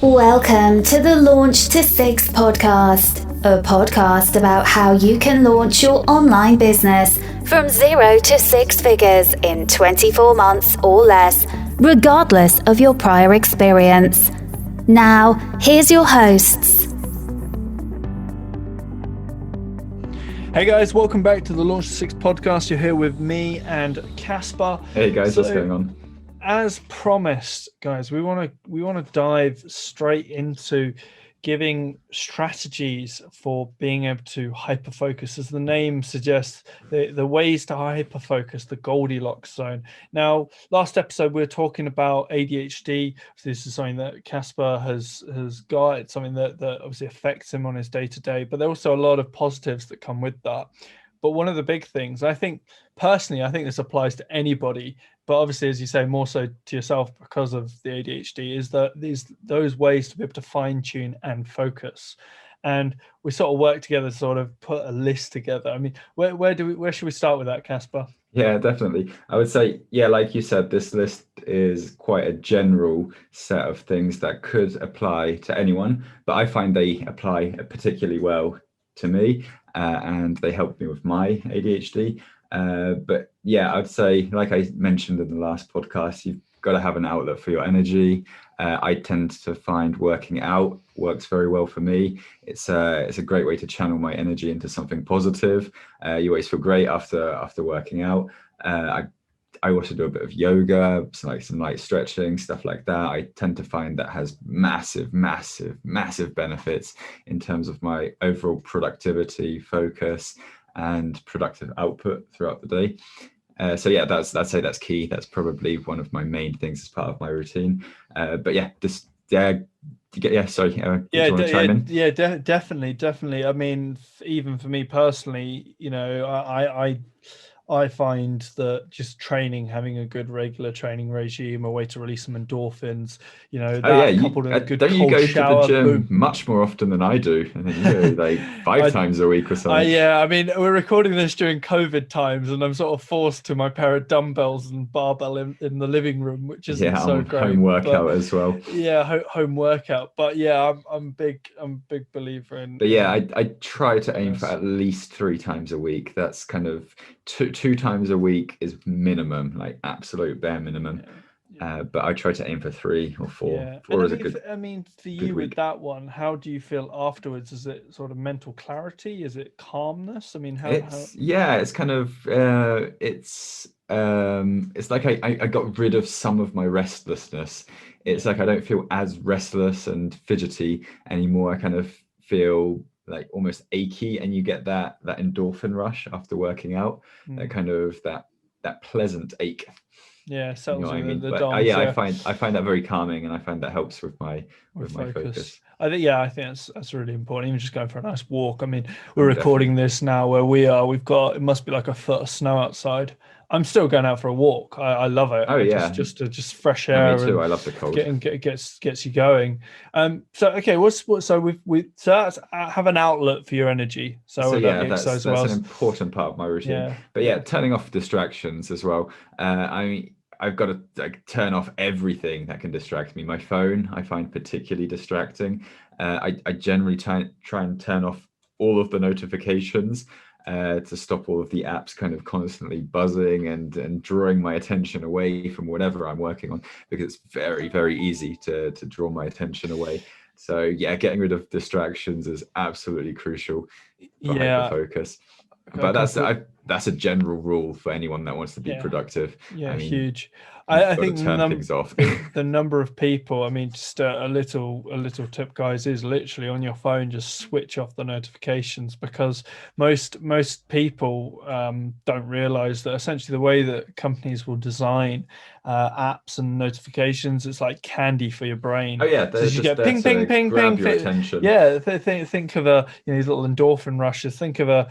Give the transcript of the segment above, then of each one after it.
Welcome to the Launch to Six podcast, a podcast about how you can launch your online business from 0 to 6 figures in 24 months or less, regardless of your prior experience. Now, here's your hosts. Hey guys, welcome back to the Launch to Six podcast. You're here with me and Casper. Hey guys, what's going on? As promised, guys, we want to dive straight into giving strategies for being able to hyperfocus. As the name suggests, the ways to hyperfocus, the Goldilocks zone. Now, last episode we were talking about ADHD. So this is something that Casper has got. It's something that obviously affects him on his day-to-day, but there are also a lot of positives that come with that. But one of the big things, I think this applies to anybody, but obviously, as you say, more so to yourself because of the ADHD, is that those ways to be able to fine tune and focus. And we sort of work together to sort of put a list together. I mean, where should we start with that, Casper? Yeah, definitely. I would say, like you said, this list is quite a general set of things that could apply to anyone, but I find they apply particularly well to me, and they help me with my ADHD. But yeah, I'd say, like I mentioned in the last podcast, you've got to have an outlet for your energy. I tend to find working out works very well for me. It's a great way to channel my energy into something positive. You always feel great after working out. I also do a bit of yoga, some light stretching, stuff like that. I tend to find that has massive benefits in terms of my overall productivity, focus, and productive output throughout the day. So yeah, I'd say that's key. That's probably one of my main things as part of my routine. But yeah, Definitely. I mean, even for me personally, I find that just having a good regular training regime, a way to release some endorphins, coupled with a good cold shower. Don't you go to the gym much more often than I do? And then you go like 5 times a week or something. I mean, we're recording this during COVID times, and I'm sort of forced to my pair of dumbbells and barbell in the living room, which isn't so great. Home workout as well. Yeah, home workout. But yeah, I'm a big believer in. But yeah, I try to aim for at least 3 times a week. That's kind of two times a week is minimum, like absolute bare minimum. Yeah. But I try to aim for 3 or 4. Yeah. 4 is a good. I mean, for you with that one, how do you feel afterwards? Is it sort of mental clarity? Is it calmness? I mean, it's kind of it's like I got rid of some of my restlessness. It's like I don't feel as restless and fidgety anymore. I kind of feel like almost achy, and you get that endorphin rush after working out. That kind of that pleasant ache. Yeah, you know what I mean? I find that very calming, and I find that helps with my focus. I think that's really important. Even just going for a nice walk. I mean, we're recording this now where we are. It must be like a foot of snow outside. I'm still going out for a walk. I love it. Oh yeah, just fresh air. Me too. I love the cold. Gets you going. So we have an outlet for your energy. That's an important part of my routine. Yeah. But yeah, turning off distractions as well. I've got to turn off everything that can distract me. My phone, I find particularly distracting. I generally try and turn off all of the notifications. To stop all of the apps kind of constantly buzzing and drawing my attention away from whatever I'm working on, because it's very, very easy to draw my attention away. So yeah, getting rid of distractions is absolutely crucial for hyperfocus. But that's a general rule for anyone that wants to be productive. Yeah, huge. I think things off. The number of people, I mean, just a little tip, guys, is literally on your phone, just switch off the notifications, because most people don't realize that essentially the way that companies will design apps and notifications, it's like candy for your brain. Oh yeah, so you get ping, your attention. Yeah, think of these little endorphin rushes. Think of a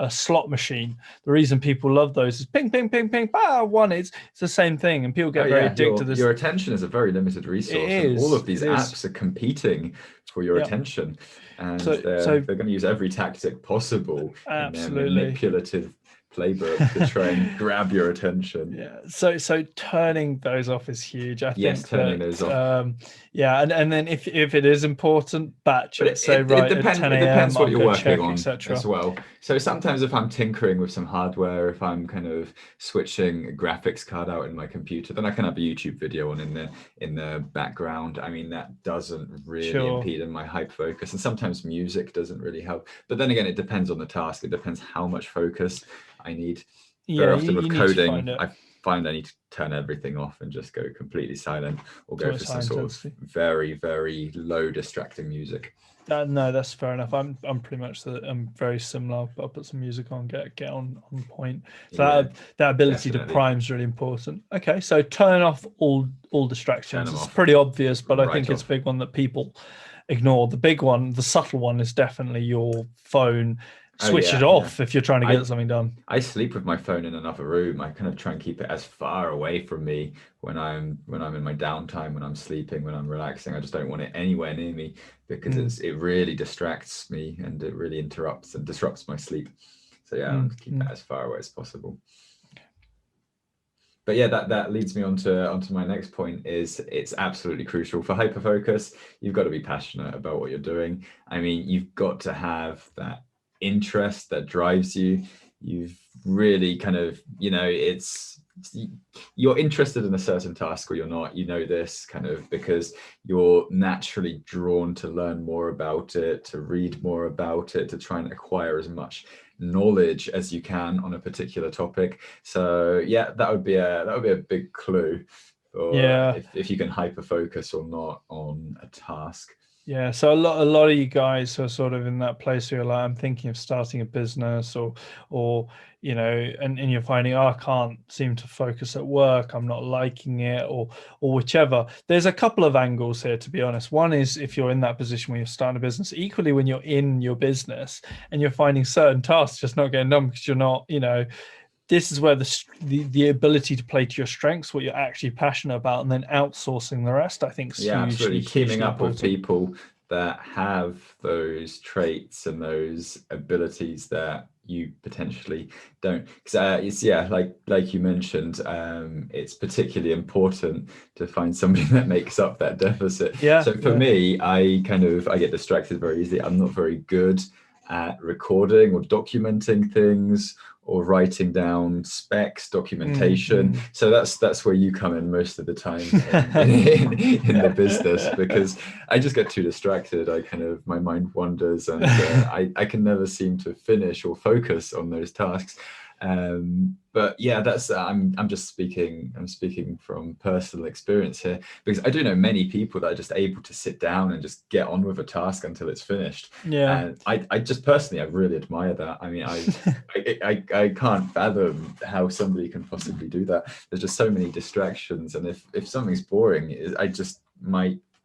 slot machine. The reason people love those is ping, ping, ping, ping. It's the same thing, and people get very addicted to this. Your attention is a very limited resource. And all of these apps are competing for your attention, and they're going to use every tactic possible in their manipulative playbook to try and grab your attention. Yeah. So turning those off is huge. I think turning that those off. yeah, and then if it is important, batch it. Say right it depends, at 10 it a.m. depends what I'll you're go working check, on etc. as well. So sometimes if I'm tinkering with some hardware, if I'm kind of switching a graphics card out in my computer, then I can have a YouTube video on in the background. I mean, that doesn't really impede in my hyperfocus, and sometimes music doesn't really help. But then again, it depends on the task. It depends how much focus I need. Very often with coding, I find I need to turn everything off and just go completely silent, or go for some sort of very, very low distracting music. No, that's fair enough. I'm pretty much I'm very similar. I'll put some music on, get on point. So that ability to prime is really important. Okay, so turn off all distractions. It's pretty obvious, but I think it's a big one that people ignore. The big one, the subtle one, is definitely your phone. Switch it off if you're trying to get something done. I sleep with my phone in another room. I kind of try and keep it as far away from me when I'm in my downtime, when I'm sleeping, when I'm relaxing. I just don't want it anywhere near me, because it really distracts me, and it really interrupts and disrupts my sleep. So I want to keep it as far away as possible. But yeah, that leads me onto my next point. Is it's absolutely crucial for hyperfocus. You've got to be passionate about what you're doing. I mean, you've got to have that interest that drives you. You've really kind of, you're interested in a certain task or you're not, this kind of, because you're naturally drawn to learn more about it, to read more about it, to try and acquire as much knowledge as you can on a particular topic. So that would be a big clue for if you can hyperfocus or not on a task. Yeah, so a lot of you guys are sort of in that place where you're like, I'm thinking of starting a business, or and you're finding, I can't seem to focus at work, I'm not liking it, or whichever. There's a couple of angles here, to be honest. One is if you're in that position where you're starting a business. Equally, when you're in your business and you're finding certain tasks just not getting done because you're not, this is where the ability to play to your strengths, what you're actually passionate about, and then outsourcing the rest, I think, is absolutely. Teaming up important. with people that have those traits and those abilities that you potentially don't. Because like you mentioned, it's particularly important to find somebody that makes up that deficit. So for me, I get distracted very easily. I'm not very good at recording or documenting things, or writing down specs, documentation. So that's where you come in most of the time in the business, because I just get too distracted. My mind wanders, and I can never seem to finish or focus on those tasks. But that's I'm speaking from personal experience here, because I do know many people that are just able to sit down and just get on with a task until it's finished. And I just personally, I really admire that. I mean, I can't fathom how somebody can possibly do that. There's just so many distractions, and if something's boring,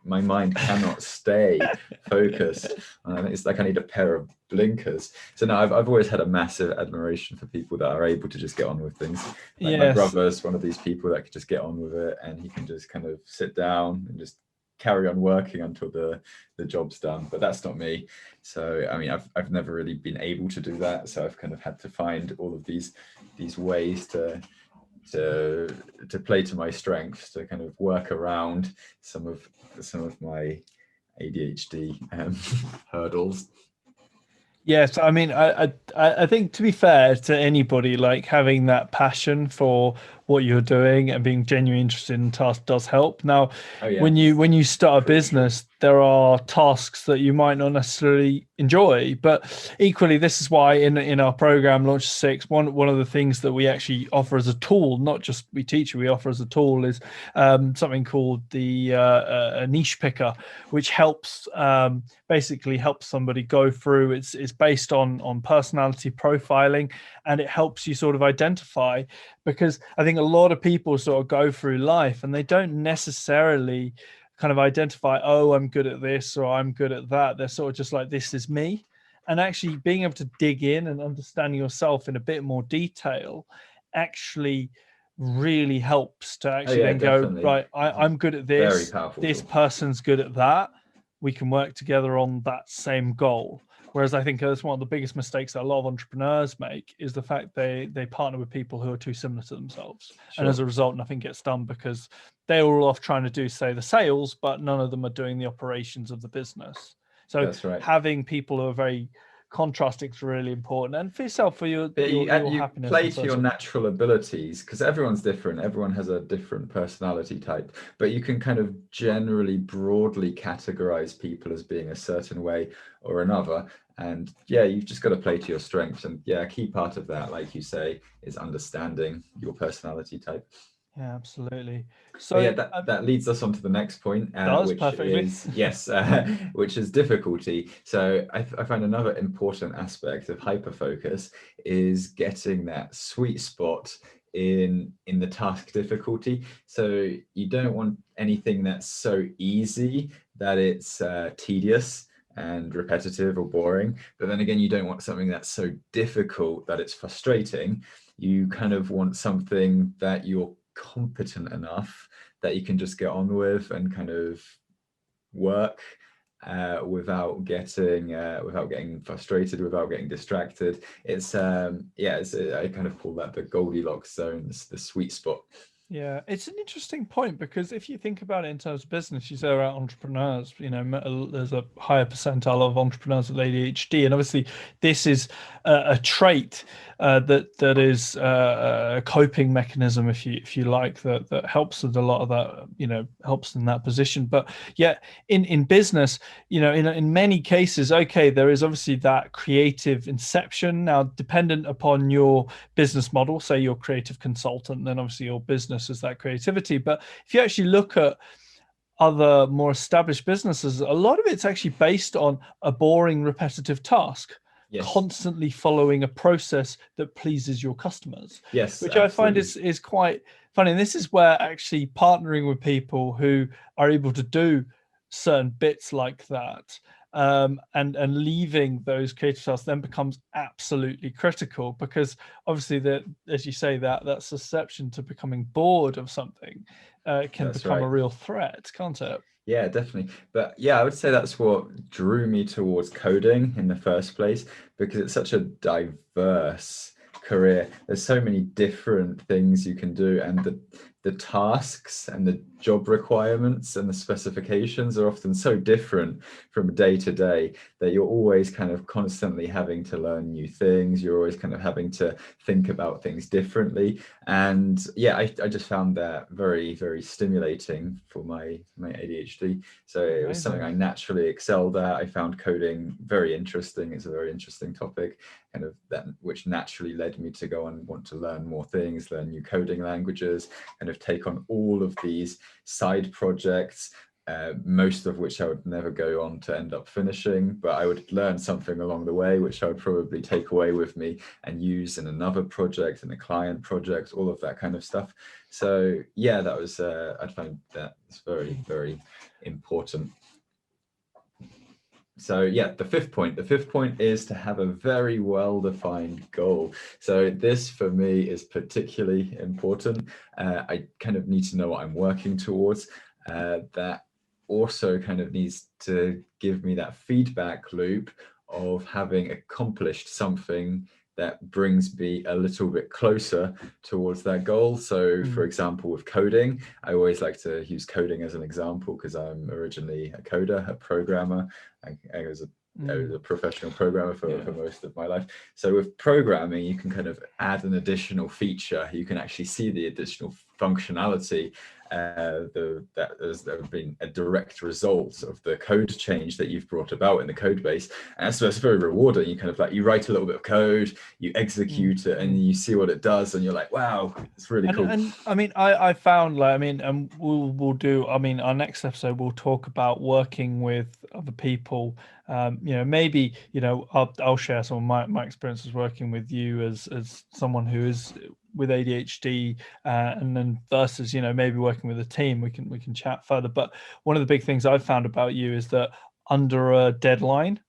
my mind cannot stay focused. It's like I need a pair of blinkers. So no, I've always had a massive admiration for people that are able to just get on with things. My brother's one of these people that could just get on with it, and he can just kind of sit down and just carry on working until the job's done. But that's not me. So I mean, I've never really been able to do that. So I've kind of had to find all of these ways to play to my strengths, to kind of work around some of my ADHD hurdles. Yes, I mean, I think, to be fair to anybody, like, having that passion for what you're doing and being genuinely interested in tasks does help. Now, when you start a business, there are tasks that you might not necessarily enjoy, but equally, this is why in our program Launch to Six, one of the things that we actually offer as a tool, not just we teach you, we offer as a tool, is something called the a niche picker, which helps basically helps somebody go through. It's based on personality profiling, and it helps you sort of identify, because I think a lot of people sort of go through life and they don't necessarily kind of identify, oh, I'm good at this or I'm good at that. They're sort of just like, this is me. And actually being able to dig in and understanding yourself in a bit more detail actually really helps to actually definitely go, right, I'm good at this. This person's good at that. We can work together on that same goal. Whereas I think that's one of the biggest mistakes that a lot of entrepreneurs make, is the fact they partner with people who are too similar to themselves. Sure. And as a result, nothing gets done because they're all off trying to do, say, the sales, but none of them are doing the operations of the business. So That's right. having people who are very contrasting is really important, and for yourself, for your you happiness. Play to your natural abilities, because everyone's different. Everyone has a different personality type, but you can kind of generally broadly categorize people as being a certain way or another. And yeah, you've just got to play to your strengths. And yeah, a key part of that, like you say, is understanding your personality type. Yeah, absolutely. So but yeah, that leads us on to the next point, which perfectly. is which is difficulty. So I find another important aspect of hyperfocus is getting that sweet spot in the task difficulty. So you don't want anything that's so easy that it's tedious and repetitive or boring, but then again, you don't want something that's so difficult that it's frustrating. You kind of want something that you're competent enough that you can just get on with and kind of work without getting frustrated, without getting distracted. It's I kind of call that the Goldilocks zone, the sweet spot. Yeah, it's an interesting point, because if you think about it in terms of business, you say about entrepreneurs, there's a higher percentile of entrepreneurs with ADHD, and obviously this is a trait that is a coping mechanism, if you like, that helps with a lot of that, helps in that position. But yeah, in business, in many cases, okay, there is obviously that creative inception. Now, dependent upon your business model, say you're a creative consultant, then obviously your business is that creativity. But if you actually look at other more established businesses, a lot of it's actually based on a boring, repetitive task. Yes. Constantly following a process that pleases your customers. Yes, which absolutely. I find is quite funny. And this is where actually partnering with people who are able to do certain bits like that, and leaving those creative tasks then becomes absolutely critical, because obviously that, as you say, that susception to becoming bored of something can become a real threat, can't it? Yeah, definitely. But yeah, I would say that's what drew me towards coding in the first place, because it's such a diverse career. There's so many different things you can do, and the tasks and the job requirements and the specifications are often so different from day to day that you're always kind of constantly having to learn new things. You're always kind of having to think about things differently. And yeah, I just found that very, very stimulating for my ADHD. So it was something I naturally excelled at. I found coding very interesting. It's a very interesting topic, kind of that, which naturally led me to go and want to learn more things, learn new coding languages, kind of take on all of these side projects, most of which I would never go on to end up finishing, but I would learn something along the way, which I would probably take away with me and use in another project, in a client project, all of that kind of stuff. So yeah, that was, I find that it's very, very important. So yeah, the fifth point is to have a very well-defined goal. So this for me is particularly important. I kind of need to know what I'm working towards. That also kind of needs to give me that feedback loop of having accomplished something that brings me a little bit closer towards that goal. So for example, with coding, I always like to use coding as an example, because I'm originally a coder, a programmer. I was a professional programmer for most of my life. So with programming, you can kind of add an additional feature. You can actually see the additional functionality that has been a direct result of the code change that you've brought about in the code base. And so it's very rewarding. You kind of like, you write a little bit of code, you execute it, and you see what it does, and you're like, wow, it's really cool. And I mean, I found, like, I mean, and we'll do, I mean, our next episode, we'll talk about working with other people. Maybe, I'll share some of my experiences working with you as someone who is with ADHD, and then versus, maybe working with a team. We can chat further. But one of the big things I've found about you is that under a deadline,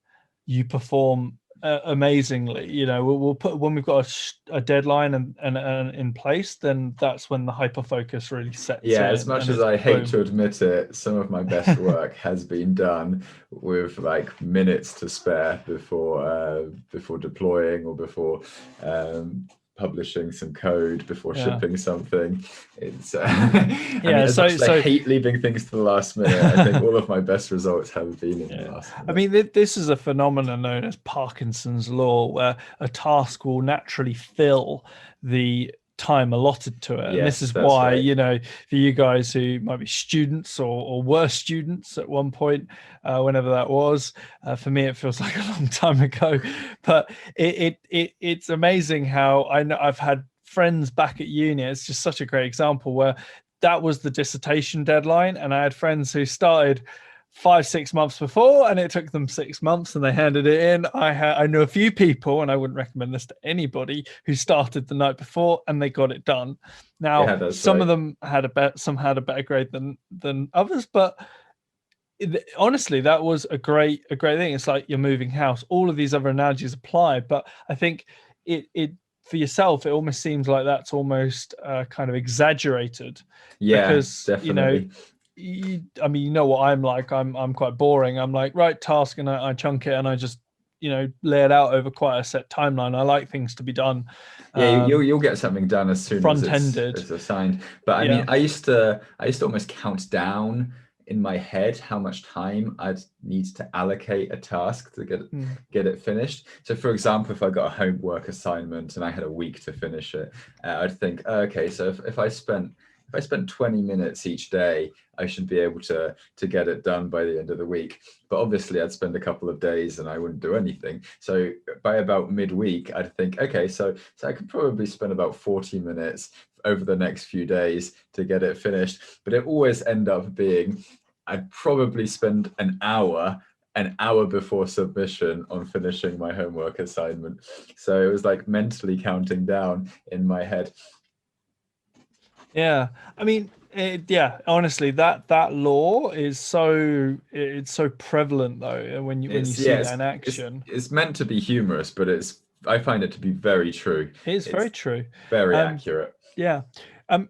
you perform amazingly. We'll put, when we've got a deadline and in place, then that's when the hyper focus really sets in. As much as I hate to admit it, some of my best work has been done with like minutes to spare before deploying or before publishing some code, before shipping something. It's I hate leaving things to the last minute. I think all of my best results have been in the last minute. I mean, this is a phenomenon known as Parkinson's law, where a task will naturally fill the time allotted to it. And this is why, right. For you guys who might be students or were students at one point, whenever that was, for me, it feels like a long time ago, but it's amazing how I've had friends back at uni. It's just such a great example where that was the dissertation deadline. And I had friends who started 5-6 months before, and it took them 6 months and they handed it in. I know a few people, and I wouldn't recommend this to anybody, who started the night before and they got it done. Now, some of them had a better grade than others, but honestly, that was a great thing. It's like you're moving house. All of these other analogies apply, but I think it for yourself, it almost seems like that's almost kind of exaggerated. Yeah, because definitely. I mean, you know what I'm like. I'm quite boring. I'm like, right, task, and I chunk it, and I just lay it out over quite a set timeline. I like things to be done. Yeah, you'll get something done as soon as it's assigned. But I mean, I used to almost count down in my head how much time I'd need to allocate a task to get it finished. So, for example, if I got a homework assignment and I had a week to finish it, I'd think, okay, so if I spent 20 minutes each day, I should be able to get it done by the end of the week. But obviously I'd spend a couple of days and I wouldn't do anything. So by about midweek, I'd think, okay, so I could probably spend about 40 minutes over the next few days to get it finished. But it always end up being, I'd probably spend an hour before submission on finishing my homework assignment. So it was like mentally counting down in my head. Yeah, I mean, honestly, that law is so prevalent though. When you see that in action, it's meant to be humorous, but I find it to be very true. It's very true, very accurate. Yeah.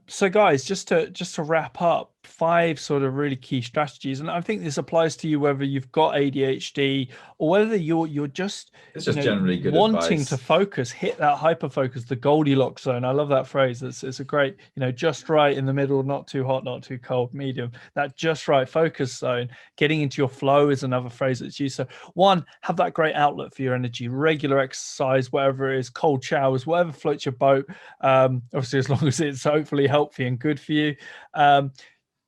So guys, just to wrap up, 5 sort of really key strategies, and I think this applies to you whether you've got ADHD or whether you're just generally good wanting advice. To focus, hit that hyper focus, the Goldilocks zone. I love that phrase. It's a great, just right in the middle, not too hot, not too cold, medium. That just right focus zone. Getting into your flow is another phrase that's used. So 1, have that great outlet for your energy, regular exercise, whatever it is, cold showers, whatever floats your boat. Obviously, as long as it's hopefully healthy and good for you.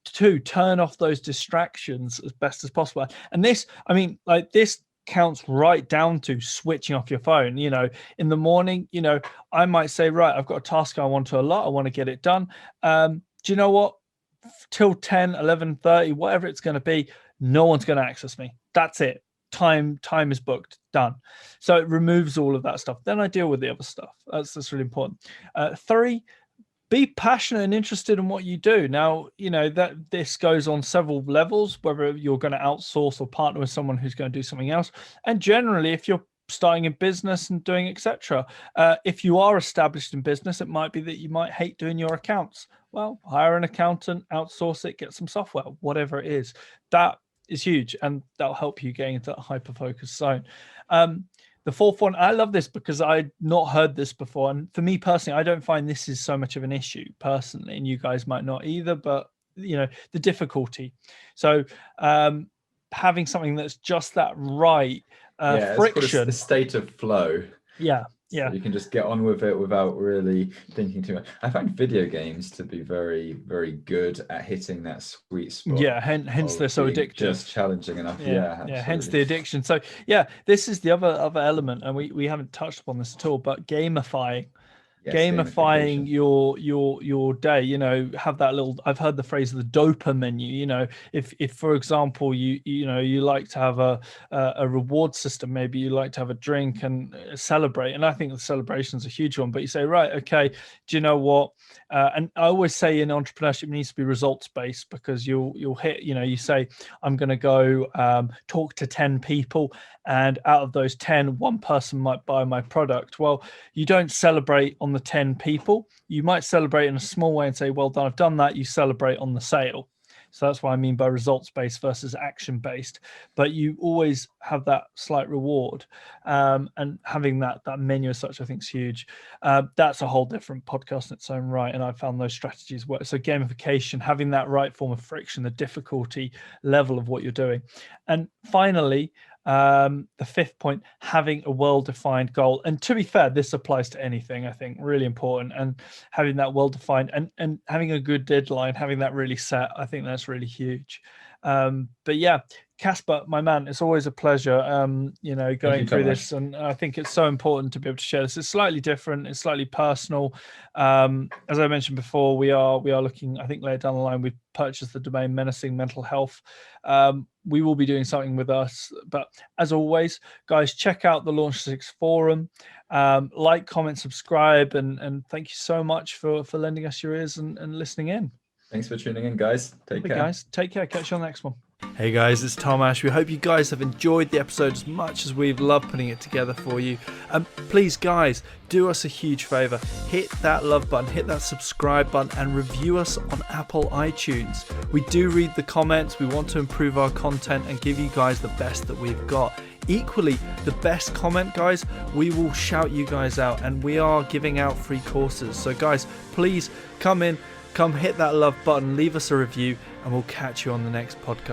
2, turn off those distractions as best as possible. And this, I mean, like this counts right down to switching off your phone. In the morning, I might say, right, I've got a task I want to allot, I want to get it done. Do you know what? Till 10, 11:30, whatever it's going to be, no one's going to access me. That's it. Time is booked, done. So it removes all of that stuff. Then I deal with the other stuff. That's really important. 3, be passionate and interested in what you do. Now, that this goes on several levels, whether you're going to outsource or partner with someone who's going to do something else. And generally, if you're starting a business and doing etc., if you are established in business, it might be that you might hate doing your accounts. Well, hire an accountant, outsource it, get some software, whatever it is. That is huge, and that'll help you get into that hyper-focus zone. The 4th one, I love this because I'd not heard this before. And for me personally, I don't find this is so much of an issue personally, and you guys might not either, but the difficulty. So having something that's just that right friction. It's the state of flow. Yeah. So you can just get on with it without really thinking too much. I find video games to be very, very good at hitting that sweet spot. Yeah, hence they're so addictive. Just challenging enough. Yeah, hence the addiction. So this is the other element, and we haven't touched upon this at all, but gamifying Yes, gamifying gamification. your day, you know, have that little, I've heard the phrase the dopa menu, you know, if for example you know you like to have a reward system, maybe you like to have a drink and celebrate, and I think the celebration is a huge one, but you say, right, okay, do you know what, and I always say in entrepreneurship it needs to be results based, because you'll hit, you know, you say I'm going to go talk to 10 people, and out of those 10, one person might buy my product. Well, you don't celebrate on the 10 people. You might celebrate in a small way and say, well done, I've done that. You celebrate on the sale. So that's what I mean by results-based versus action-based. But you always have that slight reward. And having that menu as such, I think is huge. That's a whole different podcast in its own right. And I found those strategies work. So gamification, having that right form of friction, the difficulty level of what you're doing. And finally, the fifth point, having a well-defined goal. And to be fair, this applies to anything, I think, really important. And having that well-defined and having a good deadline, having that really set, I think that's really huge. But yeah, Casper, my man, it's always a pleasure, you know, going through this. And I think it's so important to be able to share this. It's slightly different. It's slightly personal. As I mentioned before, we are looking, I think later down the line, we've purchased the domain Menacing Mental Health. We will be doing something with us. But as always, guys, check out the Launch 6 forum. Like, comment, subscribe. And thank you so much for lending us your ears and listening in. Thanks for tuning in, guys. Take care. Guys, take care. Catch you on the next one. Hey guys, it's Tom Ash. We hope you guys have enjoyed the episode as much as we've loved putting it together for you. Please, guys, do us a huge favor. Hit that love button, hit that subscribe button, and review us on Apple iTunes. We do read the comments. We want to improve our content and give you guys the best that we've got. Equally, the best comment, guys, we will shout you guys out, and we are giving out free courses. So guys, please come hit that love button, leave us a review, and we'll catch you on the next podcast.